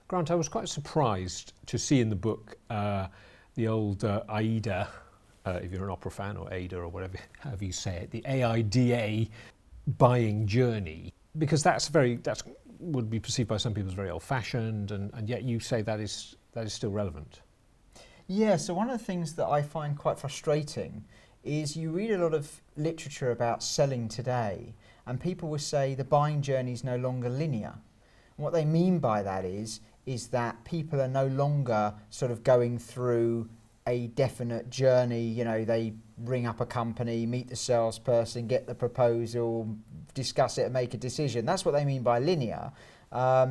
Grant, I was quite surprised to see in the book the old AIDA, if you're an opera fan, or AIDA, or whatever however you say it, the AIDA buying journey, because that would be perceived by some people as very old-fashioned, and yet you say that is still relevant. Yeah, so one of the things that I find quite frustrating is you read a lot of literature about selling today, and people will say the buying journey is no longer linear. And what they mean by that is that people are no longer sort of going through a definite journey. You know, they ring up a company, meet the salesperson, get the proposal, discuss it and make a decision. That's what they mean by linear.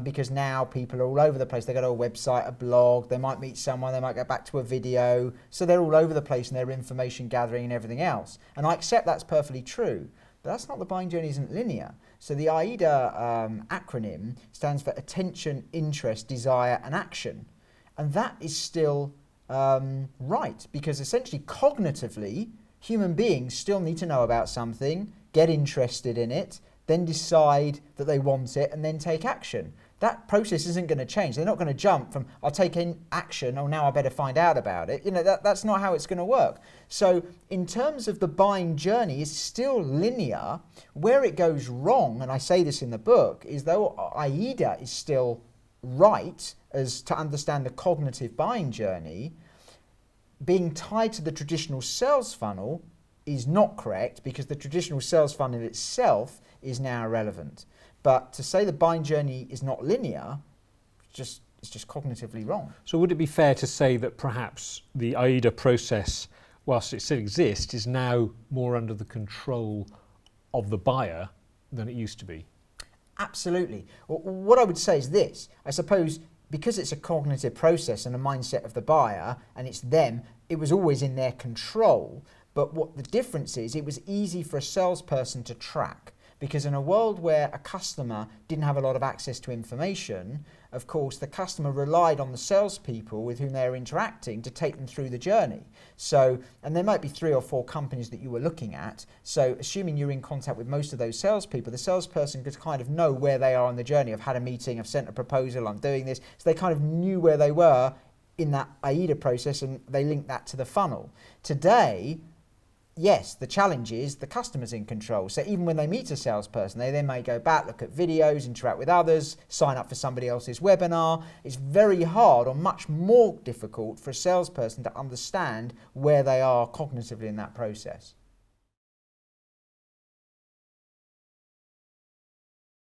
Because now people are all over the place. They go to a website, a blog, they might meet someone, they might go back to a video. So they're all over the place in their information gathering and everything else. And I accept that's perfectly true, but that's not, the buying journey isn't linear. So the AIDA acronym stands for attention, interest, desire and action. And that is still right, because essentially cognitively, human beings still need to know about something, get interested in it, then decide that they want it, and then take action. That process isn't going to change. They're not going to jump from, I'll take in action, oh, now I better find out about it. You know, that's not how it's going to work. So in terms of the buying journey, it's still linear. Where it goes wrong, and I say this in the book, is though AIDA is still right as to understand the cognitive buying journey, being tied to the traditional sales funnel is not correct, because the traditional sales funnel itself is now irrelevant. But to say the buying journey is not linear, it's just cognitively wrong. So would it be fair to say that perhaps the AIDA process, whilst it still exists, is now more under the control of the buyer than it used to be? Absolutely. Well, what I would say is this. I suppose because it's a cognitive process and a mindset of the buyer, and it's them, it was always in their control. But what the difference is, it was easy for a salesperson to track. Because in a world where a customer didn't have a lot of access to information, of course, the customer relied on the salespeople with whom they were interacting to take them through the journey. So, and there might be 3 or 4 companies that you were looking at. So assuming you're in contact with most of those salespeople, the salesperson could kind of know where they are on the journey. I've had a meeting, I've sent a proposal, I'm doing this. So they kind of knew where they were in that AIDA process, and they linked that to the funnel. Today, yes, the challenge is the customer's in control. So even when they meet a salesperson, they then may go back, look at videos, interact with others, sign up for somebody else's webinar. It's very hard, or much more difficult, for a salesperson to understand where they are cognitively in that process.